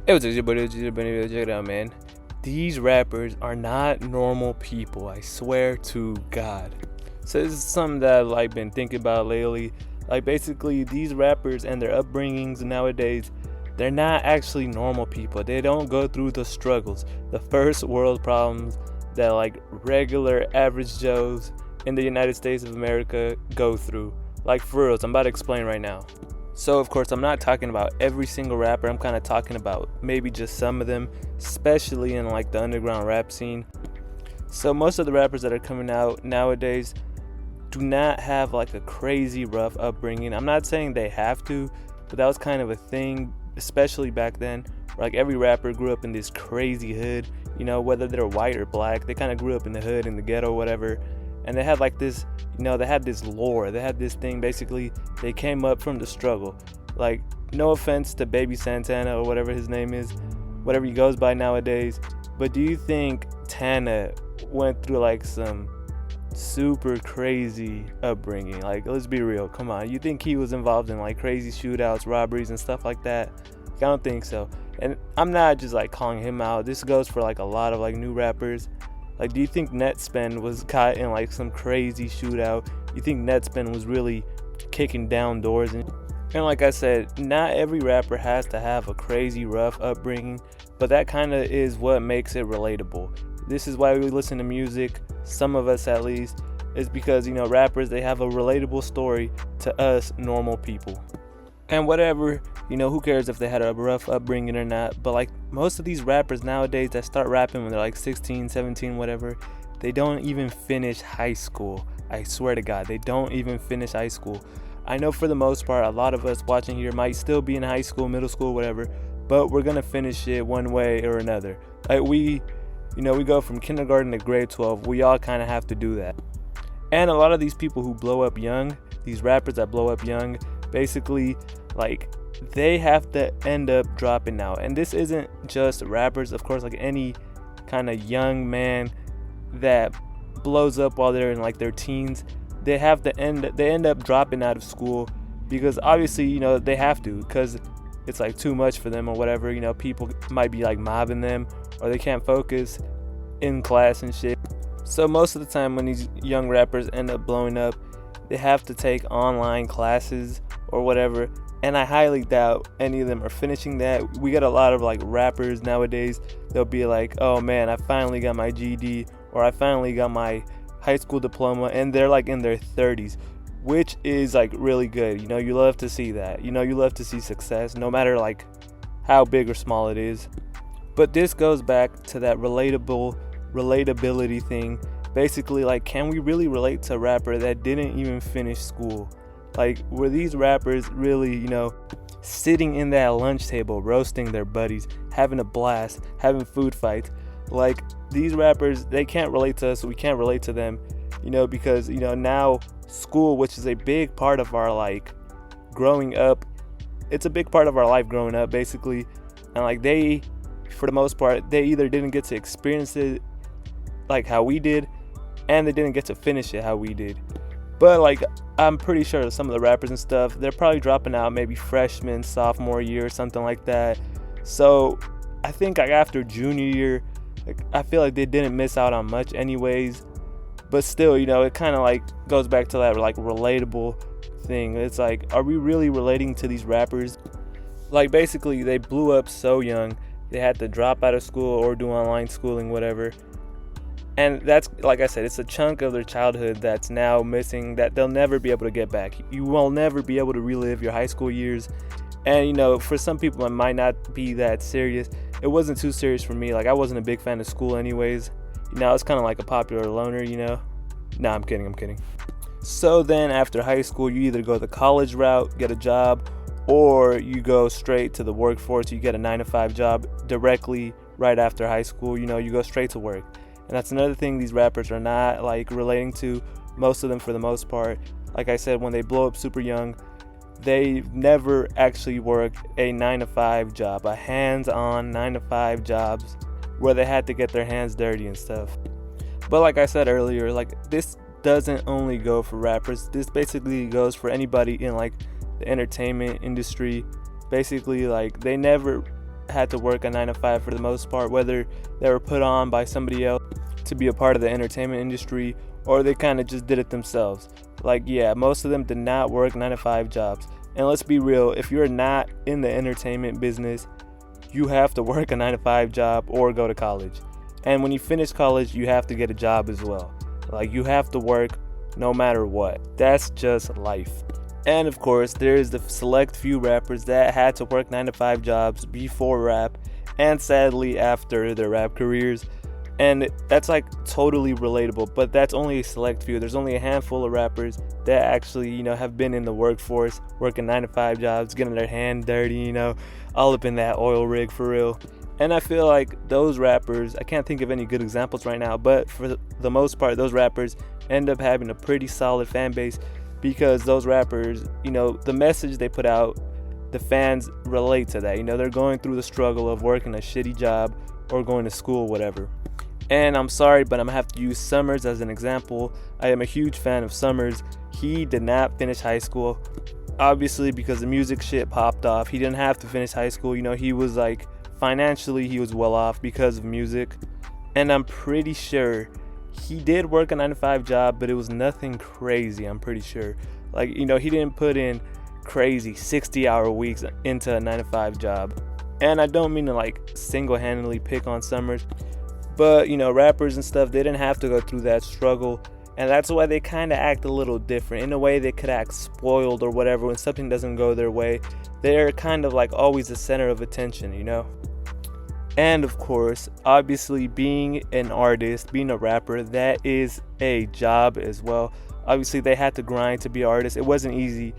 Hey, what's up, your buddy? Check it out, man. These rappers are not normal people, I swear to God. So this is something that I've been thinking about lately. Basically, these rappers and their upbringings nowadays, they're not actually normal people. They don't go through the struggles, the first world problems that regular average Joes in the United States of America go through. For reals, I'm about to explain right now. So, of course, I'm not talking about every single rapper. I'm kind of talking about maybe just some of them, especially in the underground rap scene. So most of the rappers that are coming out nowadays do not have a crazy rough upbringing. I'm not saying they have to, but that was kind of a thing, especially back then, where every rapper grew up in this crazy hood, whether they're white or black. They kind of grew up in the hood, in the ghetto, whatever. And they had this, they had this lore. They had this thing, basically, they came up from the struggle. No offense to Baby Santana or whatever his name is, whatever he goes by nowadays. But do you think Tana went through some super crazy upbringing? Let's be real. Come on. You think he was involved in crazy shootouts, robberies, and stuff like that? I don't think so. And I'm not just calling him out. This goes for a lot of new rappers. Do you think Netspend was caught in some crazy shootout? You think Netspend was really kicking down doors? And like I said, not every rapper has to have a crazy rough upbringing, but that kind of is what makes it relatable. This is why we listen to music, some of us at least, is because, rappers, they have a relatable story to us normal people. And whatever, who cares if they had a rough upbringing or not, but most of these rappers nowadays that start rapping when they're 16, 17, whatever, they don't even finish high school. I swear to God, they don't even finish high school. I know for the most part, a lot of us watching here might still be in high school, middle school, whatever, but we're gonna finish it one way or another. We go from kindergarten to grade 12. We all kind of have to do that. And a lot of these people who blow up young, these rappers that blow up young, basically, they have to end up dropping out. And this isn't just rappers, of course, any kind of young man that blows up while they're in their teens, they end up dropping out of school because obviously, they have to, because it's too much for them or whatever. People might be mobbing them, or they can't focus in class and shit. So most of the time when these young rappers end up blowing up, they have to take online classes or whatever, and I highly doubt any of them are finishing that. We got a lot of rappers nowadays, they'll be oh man, I finally got my GED, or I finally got my high school diploma, and they're in their 30s, which is really good. You love to see that. You love to see success, no matter how big or small it is. But this goes back to that relatability thing. Basically, can we really relate to a rapper that didn't even finish school? Were these rappers really, sitting in that lunch table, roasting their buddies, having a blast, having food fights? These rappers, they can't relate to us, we can't relate to them, because, now school, which is a big part of our, growing up, it's a big part of our life growing up, basically. And, they, for the most part, they either didn't get to experience it how we did, and they didn't get to finish it how we did. But I'm pretty sure some of the rappers and stuff, they're probably dropping out maybe freshman, sophomore year or something like that. So I think after junior year, I feel they didn't miss out on much anyways. But still, it kind of goes back to that relatable thing. It's are we really relating to these rappers? Basically, they blew up so young, they had to drop out of school or do online schooling, whatever. And that's, like I said, it's a chunk of their childhood that's now missing, that they'll never be able to get back. You will never be able to relive your high school years. And, for some people, it might not be that serious. It wasn't too serious for me. I wasn't a big fan of school anyways. I was kind of a popular loner, Nah, I'm kidding. So then after high school, you either go the college route, get a job, or you go straight to the workforce. You get a 9-to-5 job directly right after high school. You go straight to work. And that's another thing these rappers are not relating to, most of them for the most part. Like I said, when they blow up super young, they never actually worked a 9-to-5 job, a hands-on 9-to-5 jobs where they had to get their hands dirty and stuff. But like I said earlier, this doesn't only go for rappers. This basically goes for anybody in the entertainment industry. Basically, they never had to work a 9 to 5 for the most part, whether they were put on by somebody else to be a part of the entertainment industry, or they kind of just did it themselves. Like, yeah, most of them did not work 9 to 5 jobs. And let's be real, if you're not in the entertainment business, you have to work a 9 to 5 job or go to college. And when you finish college, you have to get a job as well. Like, you have to work no matter what. That's just life. And of course, there's the select few rappers that had to work 9 to 5 jobs before rap, and sadly after their rap careers. And that's like totally relatable, but that's only a select few. There's only a handful of rappers that actually, have been in the workforce, working 9 to 5 jobs, getting their hand dirty, all up in that oil rig for real. And I feel like those rappers, I can't think of any good examples right now, but for the most part, those rappers end up having a pretty solid fan base, because those rappers, the message they put out, the fans relate to that. They're going through the struggle of working a shitty job or going to school, whatever. And I'm sorry, but I'm gonna have to use Summers as an example. I am a huge fan of Summers. He did not finish high school, obviously, because the music shit popped off. He didn't have to finish high school. He was like, financially, he was well off because of music. And I'm pretty sure he did work a 9 to 5 job, but it was nothing crazy, I'm pretty sure. Like, he didn't put in crazy 60-hour weeks into a 9 to 5 job. And I don't mean to like single-handedly pick on Summers, but rappers and stuff, they didn't have to go through that struggle, and that's why they kind of act a little different. In a way, they could act spoiled or whatever when something doesn't go their way. They're kind of like always the center of attention, And of course, obviously, being an artist, being a rapper, that is a job as well. Obviously, they had to grind to be artists. It wasn't easy.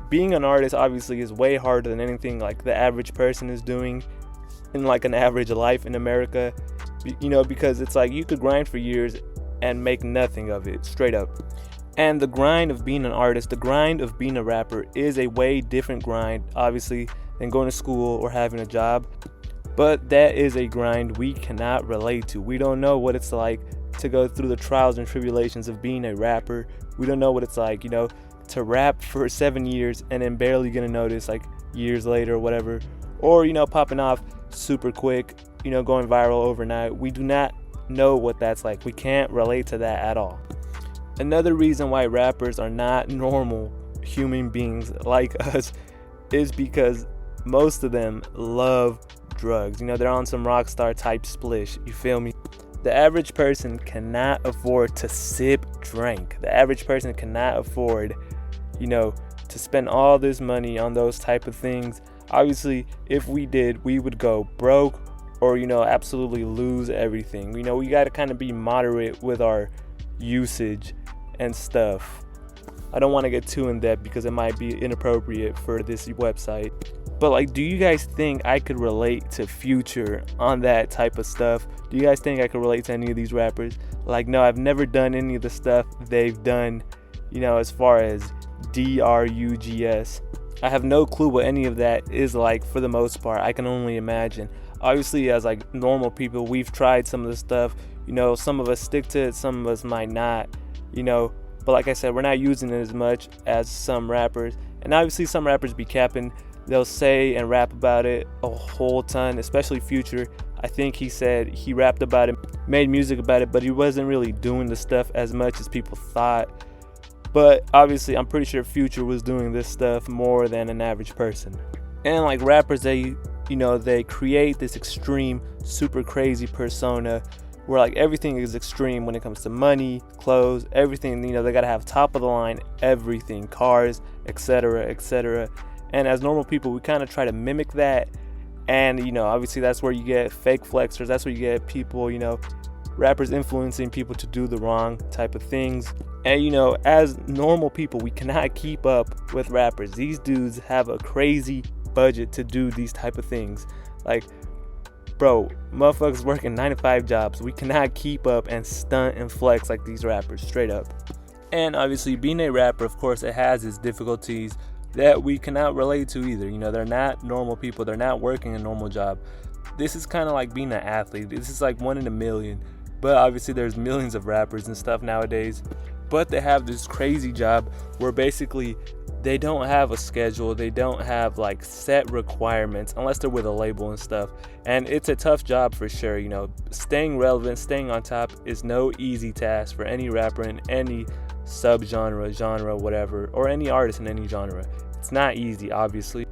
Being an artist obviously is way harder than anything like the average person is doing in like an average life in America. Because it's like you could grind for years and make nothing of it, straight up. And the grind of being an artist, the grind of being a rapper is a way different grind, obviously, than going to school or having a job. But that is a grind we cannot relate to. We don't know what it's like to go through the trials and tribulations of being a rapper. We don't know what it's like, to rap for 7 years and then barely gonna notice like years later or whatever. Or, popping off super quick, going viral overnight. We do not know what that's like. We can't relate to that at all. Another reason why rappers are not normal human beings like us is because most of them love drugs. They're on some rock star type splish. You feel me? The average person cannot afford to sip drink. The average person cannot afford, to spend all this money on those type of things. Obviously, if we did, we would go broke or, absolutely lose everything. We got to kind of be moderate with our usage and stuff. I don't want to get too in depth because it might be inappropriate for this website. But like, do you guys think I could relate to Future on that type of stuff? Do you guys think I could relate to any of these rappers? Like, no, I've never done any of the stuff they've done, as far as drugs. I have no clue what any of that is like for the most part. I can only imagine. Obviously, as like normal people, we've tried some of the stuff. Some of us stick to it, some of us might not, But like I said, we're not using it as much as some rappers. And obviously, some rappers be capping. They'll say and rap about it a whole ton, especially Future. I think he said he rapped about it, made music about it, but he wasn't really doing the stuff as much as people thought. But obviously, I'm pretty sure Future was doing this stuff more than an average person. And like rappers, they create this extreme, super crazy persona where like everything is extreme when it comes to money, clothes, everything. They gotta have top of the line, everything, cars, etc., etc. And as normal people, we kind of try to mimic that. And obviously, that's where you get fake flexers. That's where you get people, rappers influencing people to do the wrong type of things. And as normal people, we cannot keep up with rappers. These dudes have a crazy budget to do these type of things. Like, bro, motherfuckers working 9 to 5 jobs. We cannot keep up and stunt and flex like these rappers, straight up. And obviously, being a rapper, of course, it has its difficulties that we cannot relate to either. They're not normal people. They're not working a normal job. This is kind of like being an athlete. This is like 1 in a million. But obviously, there's millions of rappers and stuff nowadays. but they have this crazy job where basically they don't have a schedule, they don't have like set requirements unless they're with a label and stuff. And it's a tough job for sure. You know, staying relevant, staying on top is no easy task for any rapper in any subgenre, genre, whatever, or any artist in any genre. It's not easy, obviously.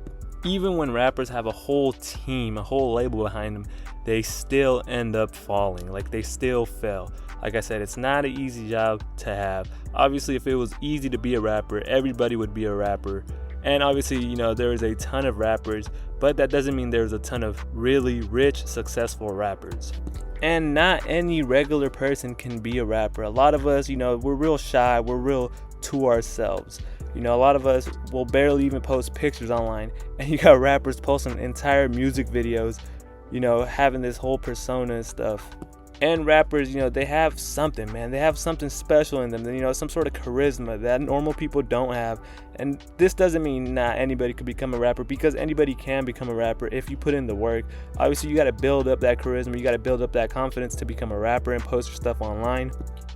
Even when rappers have a whole team, a whole label behind them, they still end up falling. Like, they still fail. Like I said, it's not an easy job to have. Obviously, if it was easy to be a rapper, everybody would be a rapper. And obviously, you know, there is a ton of rappers, but that doesn't mean there's a ton of really rich, successful rappers. And not any regular person can be a rapper. A lot of us, you know, we're real shy, we're real to ourselves. You know, a lot of us will barely even post pictures online. And you got rappers posting entire music videos, you know, having this whole persona and stuff. And rappers, you know, they have something, man. They have something special in them, you know, some sort of charisma that normal people don't have. And this doesn't mean not anybody could become a rapper, because anybody can become a rapper if you put in the work. Obviously, you got to build up that charisma. You got to build up that confidence to become a rapper and post your stuff online.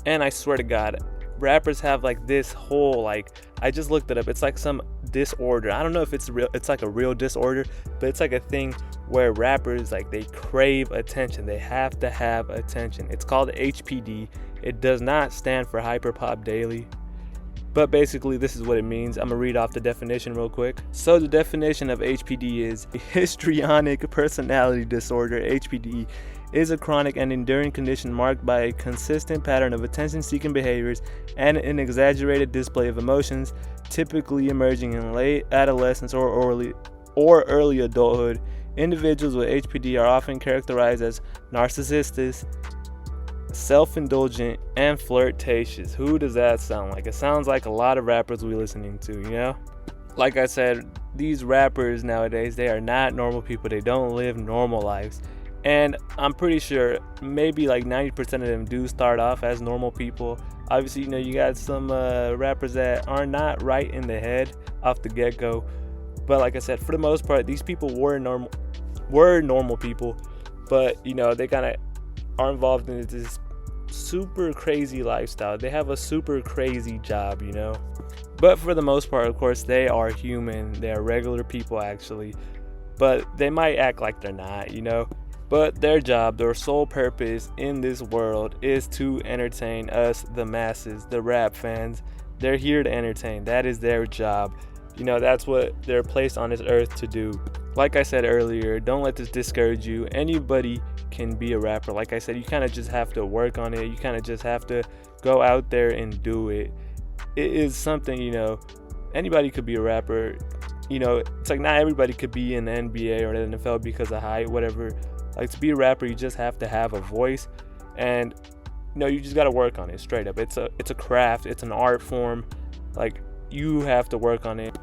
And I swear to God, rappers have like this whole, like, I just looked it up. It's like some disorder. I don't know if it's real. It's like a real disorder, but it's like a thing where rappers, like, they crave attention. They have to have attention. It's called HPD. It does not stand for Hyperpop Daily, but basically this is what it means. I'm gonna read off the definition real quick. So the definition of HPD is a histrionic personality disorder. HPD is a chronic and enduring condition marked by a consistent pattern of attention-seeking behaviors and an exaggerated display of emotions, typically emerging in late adolescence or early adulthood. Individuals with HPD are often characterized as narcissistic, self-indulgent, and flirtatious. Who does that sound like? It sounds like a lot of rappers we're listening to, you know? Like I said, these rappers nowadays, they are not normal people. They don't live normal lives. And I'm pretty sure maybe like 90% of them do start off as normal people. Obviously, you know, you got some rappers that are not right in the head off the get-go. But like I said, for the most part, these people were normal people. But, you know, they kind of are involved in this super crazy lifestyle. They have a super crazy job, you know. But for the most part, of course, they are human. They are regular people, actually. But they might act like they're not, you know. But their job, their sole purpose in this world is to entertain us, the masses, the rap fans. They're here to entertain. That is their job. You know, that's what they're placed on this earth to do. Like I said earlier, don't let this discourage you. Anybody can be a rapper. Like I said, you kind of just have to work on it. You kind of just have to go out there and do it. It is something, you know, anybody could be a rapper. You know, it's like not everybody could be in the NBA or the NFL because of height, whatever. Like, to be a rapper, you just have to have a voice, and you know, you just got to work on it straight up. It's a craft. It's an art form. Like, you have to work on it.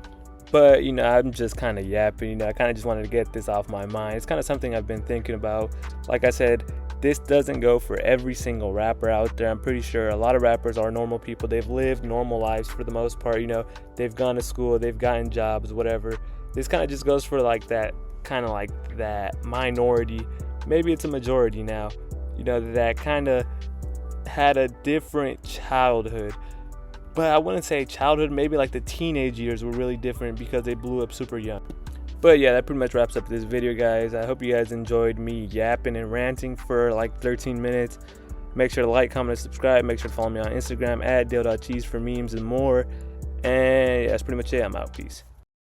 But, you know, I'm just kind of yapping. You know, I kind of just wanted to get this off my mind. It's kind of something I've been thinking about. Like I said, this doesn't go for every single rapper out there. I'm pretty sure a lot of rappers are normal people. They've lived normal lives for the most part. You know, they've gone to school, they've gotten jobs, whatever. This kind of just goes for like that, kind of like that minority. Maybe it's a majority now, you know, that kind of had a different childhood. But I wouldn't say childhood, maybe like the teenage years were really different because they blew up super young. But yeah, that pretty much wraps up this video, guys. I hope you guys enjoyed me yapping and ranting for like 13 minutes. Make sure to like, comment, and subscribe. Make sure to follow me on Instagram at Dill.cheese for memes and more. And yeah, that's pretty much it. I'm out. Peace.